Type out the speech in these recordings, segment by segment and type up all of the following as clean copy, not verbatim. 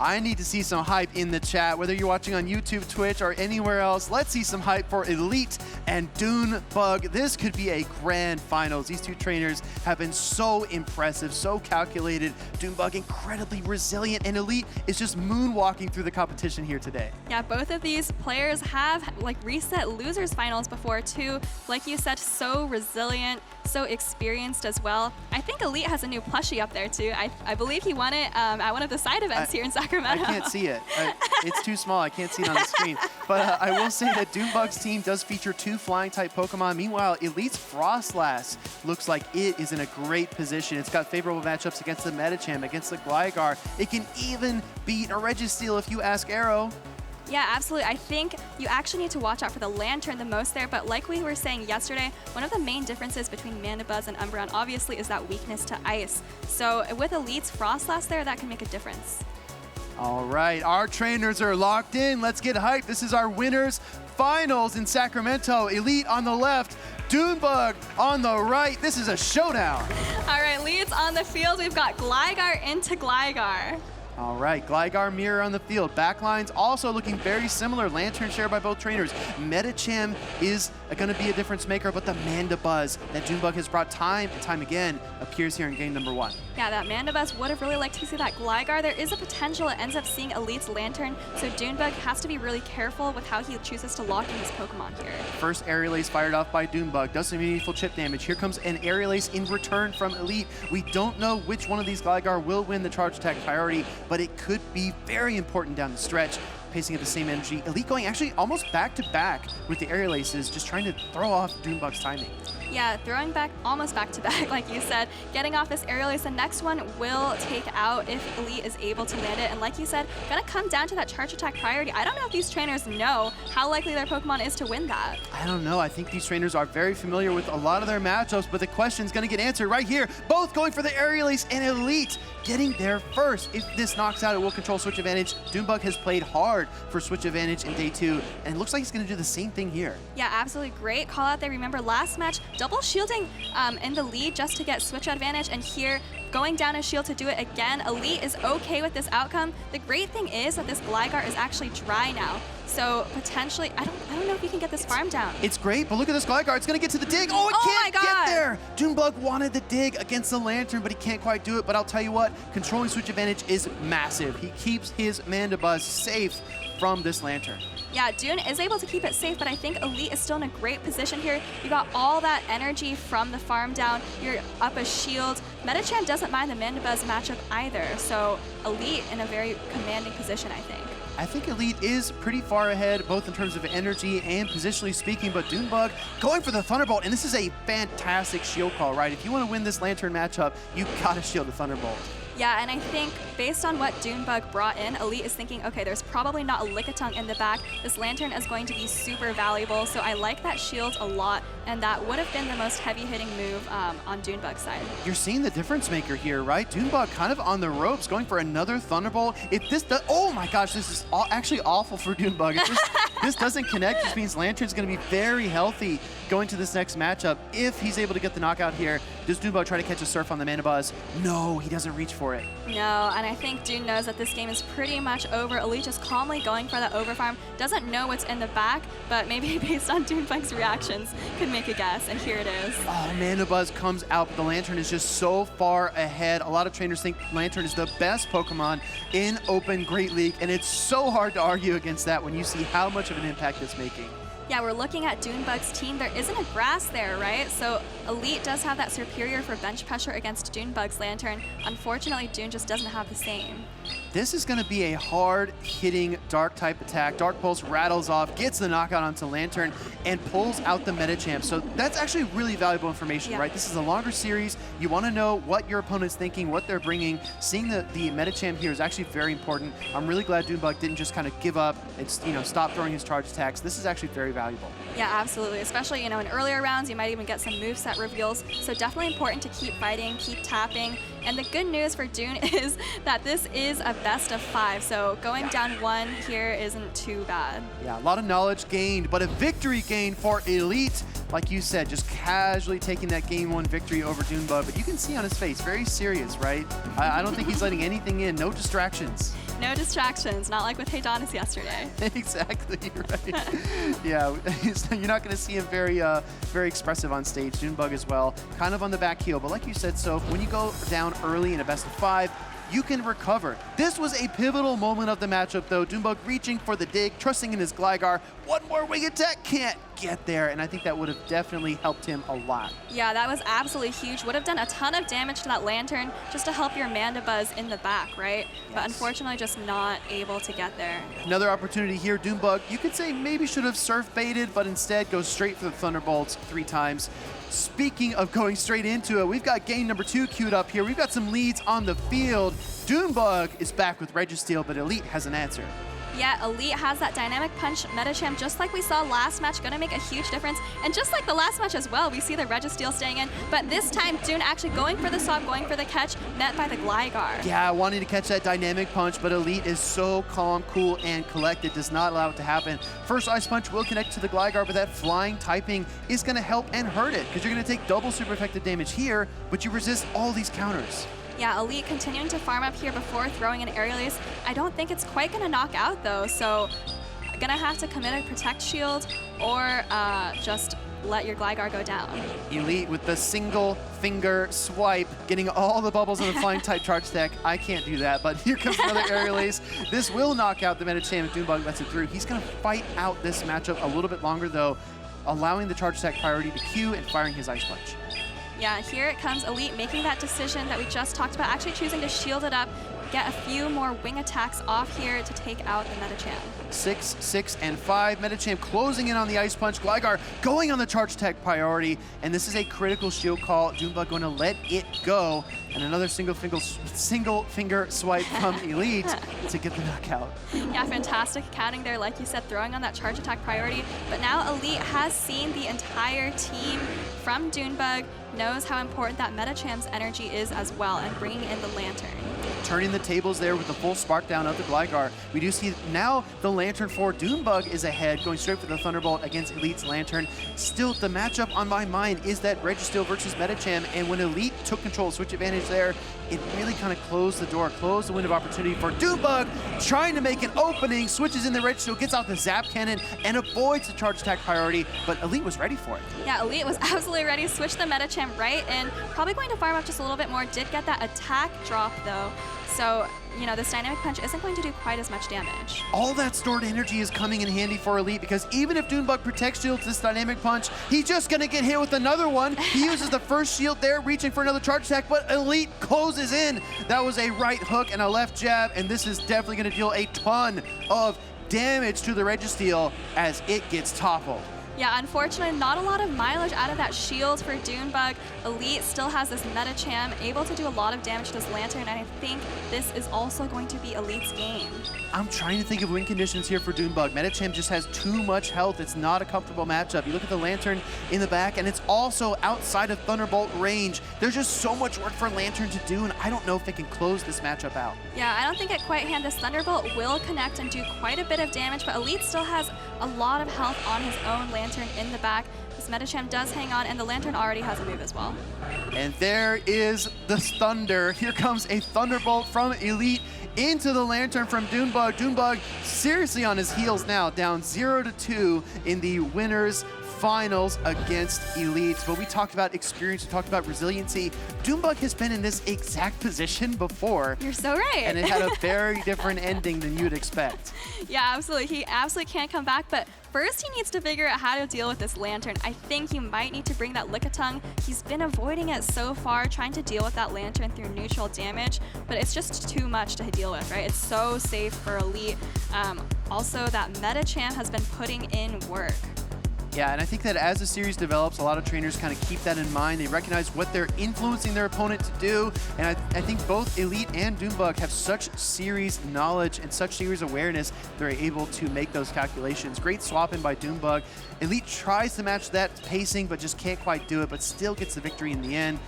I need to see some hype in the chat, whether you're watching on YouTube, Twitch, or anywhere else. Let's see some hype for Elite and DOONEBUG. This could be a grand finals. These two trainers have been so impressive, so calculated. DOONEBUG incredibly resilient, and Elite is just moonwalking through the competition here today. Yeah, both of these players have reset losers finals before too. Like you said, so resilient, so experienced as well. I think Elite has a new plushie up there too. I believe he won it at one of the side events here in Sacramento. I can't see it. It's too small. I can't see it on the screen. But I will say that DOONEBUG's team does feature 2 flying type Pokemon. Meanwhile, Elite's Frostlass looks like it is in a great position. It's got favorable matchups against the Medicham, against the Gligar. It can even beat a Registeel if you ask Arrow. Yeah, absolutely. I think you actually need to watch out for the Lantern the most there, but like we were saying yesterday, one of the main differences between Mandibuzz and Umbreon obviously is that weakness to ice. So with Elite's Frostlass there, that can make a difference. All right, our trainers are locked in. Let's get hyped. This is our winners finals in Sacramento. Elite on the left, DOONEBUG on the right. This is a showdown. All right, leads on the field. We've got Gligar into Gligar. All right, Gligar mirror on the field. Backlines also looking very similar. Lantern shared by both trainers. Medicham is going to be a difference maker, but the Mandibuzz that DOONEBUG has brought time and time again appears here in game number 1. Yeah, that Mandibuzz would have really liked to see that Gligar. There is a potential it ends up seeing Elite's Lantern, so DOONEBUG has to be really careful with how he chooses to lock in his Pokemon here. First Aerial Ace fired off by DOONEBUG. Does some meaningful chip damage. Here comes an Aerial Ace in return from Elite. We don't know which one of these Gligar will win the charge attack priority, but it could be very important down the stretch. Pacing at the same energy. Elite going actually almost back-to-back with the Aerial Aces, just trying to throw off DOONEBUG's timing. Yeah, throwing back almost back-to-back, like you said. Getting off this Aerial Ace, the next one will take out if Elite is able to land it. And like you said, gonna come down to that charge attack priority. I don't know if these trainers know how likely their Pokemon is to win that. I don't know. I think these trainers are very familiar with a lot of their matchups, but the question's gonna get answered right here. Both going for the Aerial Ace, and Elite getting there first. If this knocks out, it will control switch advantage. DOONEBUG has played hard for switch advantage in day 2, and it looks like he's gonna do the same thing here. Yeah, absolutely great call out there. Remember last match, double shielding in the lead just to get switch advantage, and here going down a shield to do it again. Elite is okay with this outcome. The great thing is that this Gligar is actually dry now. So potentially, I don't know if you can get this farm down. It's great, but look at this Gligar. It's gonna get to the dig. Oh, it can't get there. DOONEBUG wanted the dig against the Lantern, but he can't quite do it. But I'll tell you what, controlling switch advantage is massive. He keeps his Mandibuzz safe from this Lantern. Yeah, Dune is able to keep it safe, but I think Elite is still in a great position here. You got all that energy from the farm down. You're up a shield. Medicham doesn't mind the Mandibuzz matchup either, so Elite in a very commanding position, I think. I think Elite is pretty far ahead, both in terms of energy and positionally speaking, but DOONEBUG going for the Thunderbolt, and this is a fantastic shield call, right? If you want to win this Lantern matchup, you gotta shield the Thunderbolt. Yeah, and I think based on what DOONEBUG brought in, Elite is thinking, okay, there's probably not a Lickitung in the back. This Lantern is going to be super valuable, so I like that shield a lot, and that would have been the most heavy-hitting move on DOONEBUG's side. You're seeing the difference maker here, right? DOONEBUG kind of on the ropes, going for another Thunderbolt. If this does, oh my gosh, this is actually awful for DOONEBUG. If this doesn't connect, this means Lantern's going to be very healthy going to this next matchup. If he's able to get the knockout here, does DOONEBUG try to catch a Surf on the Mandibuzz? No, he doesn't reach for it. No, and I think Dune knows that this game is pretty much over. Elite just calmly going for that overfarm. Doesn't know what's in the back, but maybe based on DOONEBUG's reactions, could make a guess, and here it is. Oh, Mandibuzz comes out, but the Lantern is just so far ahead. A lot of trainers think Lantern is the best Pokemon in Open Great League, and it's so hard to argue against that when you see how much of an impact it's making. Yeah, we're looking at DOONEBUG's team. There isn't a grass there, right? So Elite does have that superior for bench pressure against DOONEBUG's Lantern. Unfortunately, Dune just doesn't have the same. This is going to be a hard-hitting Dark-type attack. Dark Pulse rattles off, gets the knockout onto Lantern, and pulls out the Medicham. So that's actually really valuable information, right? This is a longer series. You want to know what your opponent's thinking, what they're bringing. Seeing the Medicham here is actually very important. I'm really glad DOONEBUG didn't just kind of give up and stop throwing his charge attacks. This is actually very valuable. Yeah, absolutely. Especially, in earlier rounds, you might even get some moveset reveals. So definitely important to keep fighting, keep tapping. And the good news for Dune is that this is a best of 5. So going down 1 here isn't too bad. Yeah, a lot of knowledge gained, but a victory gained for Elite. Like you said, just casually taking that game 1 victory over DOONEBUG. But you can see on his face, very serious, right? I don't think he's letting anything in, no distractions. No distractions, not like with Heidanis yesterday. Exactly, right. Yeah, you're not going to see him very expressive on stage. DOONEBUG as well, kind of on the back heel. But like you said, so when you go down early in a best of 5, you can recover. This was a pivotal moment of the matchup, though. DOONEBUG reaching for the dig, trusting in his Gligar. One more wing attack, can't get there, and I think that would have definitely helped him a lot. Yeah, that was absolutely huge. Would have done a ton of damage to that Lantern just to help your Mandibuzz in the back, right? Yes. But unfortunately, just not able to get there. Another opportunity here, DOONEBUG, you could say maybe should have surf baited, but instead goes straight for the Thunderbolts 3 times. Speaking of going straight into it, we've got game number 2 queued up here. We've got some leads on the field. DOONEBUG is back with Registeel, but Elite has an answer. Yeah, Elite has that Dynamic Punch Medicham, just like we saw last match, gonna make a huge difference. And just like the last match as well, we see the Registeel staying in, but this time Doon actually going for the swap, going for the catch, met by the Gligar. Yeah, wanting to catch that Dynamic Punch, but Elite is so calm, cool, and collected, does not allow it to happen. First Ice Punch will connect to the Gligar, but that flying typing is gonna help and hurt it, because you're gonna take double super effective damage here, but you resist all these counters. Yeah, Elite continuing to farm up here before throwing an Aerial Ace. I don't think it's quite going to knock out, though, so gonna have to commit a Protect Shield or just let your Gligar go down. Elite with the single finger swipe, getting all the bubbles on the flying type charge attack. I can't do that, but here comes another Aerial Ace. This will knock out the Medicham if DOONEBUG lets it through. He's gonna fight out this matchup a little bit longer, though, allowing the charge attack priority to Q and firing his Ice Punch. Yeah, here it comes, Elite making that decision that we just talked about, actually choosing to shield it up, get a few more wing attacks off here to take out the Medicham. 6, 6, and 5. Medicham closing in on the Ice Punch. Gligar going on the charge attack priority, and this is a critical shield call. DOONEBUG going to let it go, and another single finger swipe from Elite to get the knockout. Yeah, fantastic accounting there, like you said, throwing on that charge attack priority. But now Elite has seen the entire team from DOONEBUG, knows how important that Medicham's energy is as well, and bringing in the Lantern. Turning the tables there with the full spark down of the Gligar. We do see now the Lantern for DOONEBUG is ahead, going straight for the Thunderbolt against Elite's Lantern. Still, the matchup on my mind is that Registeel versus Medicham, and when Elite took control, switch advantage there, it really kind of closed the door, closed the window of opportunity for DOONEBUG, trying to make an opening, switches in the Registeel, gets out the Zap Cannon, and avoids the charge attack priority, but Elite was ready for it. Yeah, Elite was absolutely ready, switched the Medicham right in, probably going to farm up just a little bit more, did get that attack drop though, so, you know, this Dynamic Punch isn't going to do quite as much damage. All that stored energy is coming in handy for Elite, because even if DOONEBUG protects shields this Dynamic Punch, he's just going to get hit with another one. He uses the first shield there, reaching for another charge attack, but Elite closes in. That was a right hook and a left jab, and this is definitely going to deal a ton of damage to the Registeel as it gets toppled. Yeah, unfortunately, not a lot of mileage out of that shield for DOONEBUG. Elite still has this Medicham, able to do a lot of damage to this Lantern, and I think this is also going to be Elite's game. I'm trying to think of win conditions here for DOONEBUG. Medicham just has too much health. It's not a comfortable matchup. You look at the Lantern in the back, and it's also outside of Thunderbolt range. There's just so much work for Lantern to do, and I don't know if they can close this matchup out. Yeah, I don't think at quite hand. This Thunderbolt will connect and do quite a bit of damage, but Elite still has a lot of health on his own Lantern in the back. This Medicham does hang on, and the Lantern already has a move as well. And there is the Thunder. Here comes a Thunderbolt from Elite into the Lantern from DOONEBUG. DOONEBUG seriously on his heels now, down 0-2 in the winners finals against Elite. But we talked about experience, we talked about resiliency. DOONEBUG has been in this exact position before. You're so right. And it had a very different ending than you would expect. Yeah, absolutely. He absolutely can't come back, but first he needs to figure out how to deal with this Lantern. I think he might need to bring that Lickitung. He's been avoiding it so far, trying to deal with that Lantern through neutral damage, but it's just too much to deal with, right? It's so safe for Elite. Also, that Medicham has been putting in work. Yeah, and I think that as the series develops, a lot of trainers kind of keep that in mind. They recognize what they're influencing their opponent to do, and I think both Elite and DOONEBUG have such series knowledge and such series awareness, they're able to make those calculations. Great swap in by DOONEBUG. Elite tries to match that pacing, but just can't quite do it, but still gets the victory in the end.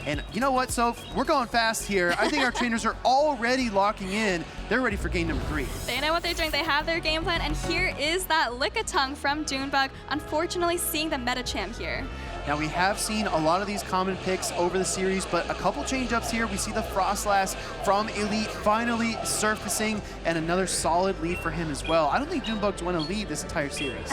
And you know what, Soph? We're going fast here. I think our trainers are already locking in. They're ready for game number 3. They know what they're doing. They have their game plan. And here is that Lickitung from DOONEBUG. Unfortunately, seeing the Medicham here. Now, we have seen a lot of these common picks over the series, but a couple change-ups here. We see the Frostlass from Elite finally surfacing, and another solid lead for him as well. I don't think DOONEBUG's won a lead this entire series.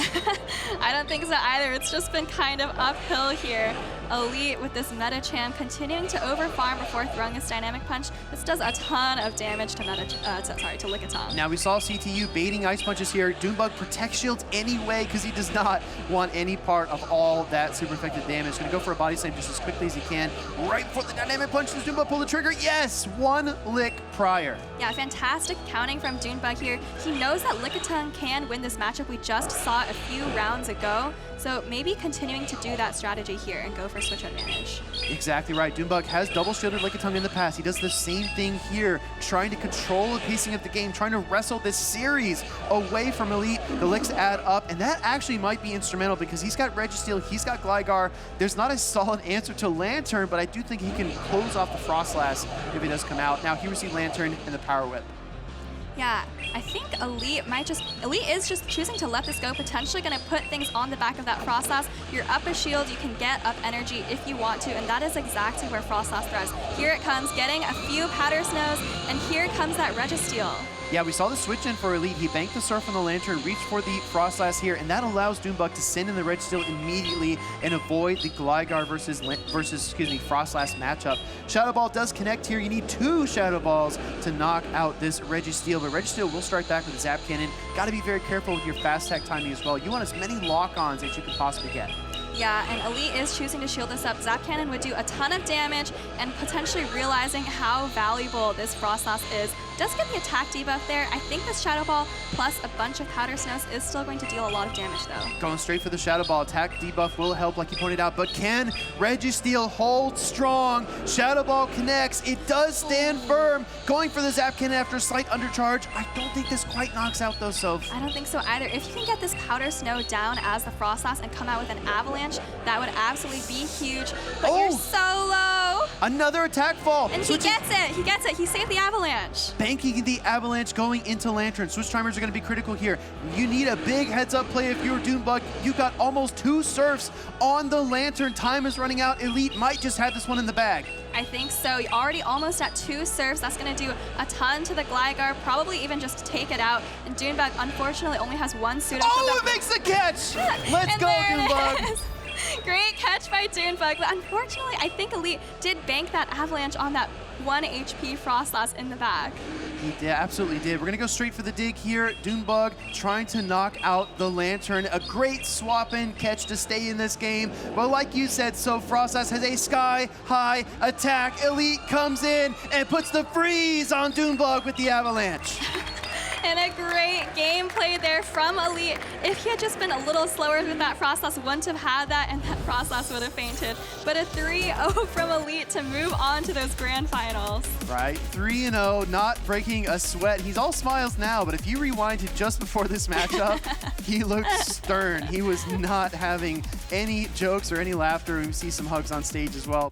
I don't think so either. It's just been kind of uphill here. Elite with this meta champ continuing to overfarm before throwing his dynamic punch. This does a ton of damage to Lickitung. Now we saw CTU baiting ice punches here. DOONEBUG protects shields anyway because he does not want any part of all that super effective damage. Gonna go for a body slam just as quickly as he can. Right before the dynamic punch, does DOONEBUG pull the trigger? Yes, one lick prior. Yeah, fantastic counting from DOONEBUG here. He knows that Lickitung can win this matchup. We just saw a few rounds ago. So maybe continuing to do that strategy here and go for switch advantage. Exactly right. DOONEBUG has double shielded Lickitung in the past. He does the same thing here, trying to control the pacing of the game, trying to wrestle this series away from Elite. The licks add up, and that actually might be instrumental because he's got Registeel, he's got Gligar. There's not a solid answer to Lantern, but I do think he can close off the Frostlass if he does come out. Now he received Lantern and the Power Whip. Yeah, I think Elite is just choosing to let this go, potentially going to put things on the back of that Frostlass. You're up a shield, you can get up energy if you want to, and that is exactly where Frostlass thrives. Here it comes, getting a few Powder Snows, and here comes that Registeel. Yeah, we saw the switch in for Elite. He banked the Surf on the Lantern, reached for the Frostlass here, and that allows DOONEBUG to send in the Registeel immediately and avoid the Gligar versus Frostlass matchup. Shadow Ball does connect here. You need 2 Shadow Balls to knock out this Registeel, but Registeel will strike back with a Zap Cannon. Got to be very careful with your fast attack timing as well. You want as many lock-ons as you can possibly get. Yeah, and Elite is choosing to shield this up. Zap Cannon would do a ton of damage, and potentially realizing how valuable this Frostlass is. Does get the attack debuff there. I think this Shadow Ball plus a bunch of Powder Snows is still going to deal a lot of damage though. Going straight for the Shadow Ball. Attack debuff will help like you pointed out, but can Registeel hold strong? Shadow Ball connects. It does stand firm. Going for the Zap Cannon after a slight undercharge. I don't think this quite knocks out though, Soph. I don't think so either. If you can get this Powder Snow down as the Frostlass and come out with an Avalanche, that would absolutely be huge. But you're so low. Another attack fall. And he gets it. He gets it. He saved the Avalanche. Banking the Avalanche going into Lantern. Switch timers are going to be critical here. You need a big heads-up play if you're DOONEBUG. You got almost 2 Surfs on the Lantern. Time is running out. Elite might just have this one in the bag. I think so. You're already almost at 2 Surfs. That's going to do a ton to the Gligar, probably even just take it out. And DOONEBUG, unfortunately, only has 1 pseudo. Oh, it makes the catch! Let's go, DOONEBUG! Great catch by DOONEBUG, but unfortunately, I think Elite did bank that Avalanche on that 1 HP Frostlass in the back. He did, absolutely did. We're gonna go straight for the dig here. DOONEBUG trying to knock out the Lantern. A great swap-in catch to stay in this game. But like you said, so Frostlass has a sky-high attack. Elite comes in and puts the freeze on DOONEBUG with the Avalanche. And a great gameplay there from Elite. If he had just been a little slower with that Frostlass, wouldn't have had that, and that Frostlass would have fainted. But a 3-0 from Elite to move on to those grand finals. Right, 3-0, not breaking a sweat. He's all smiles now, but if you rewind to just before this matchup, he looked stern. He was not having any jokes or any laughter. We see some hugs on stage as well.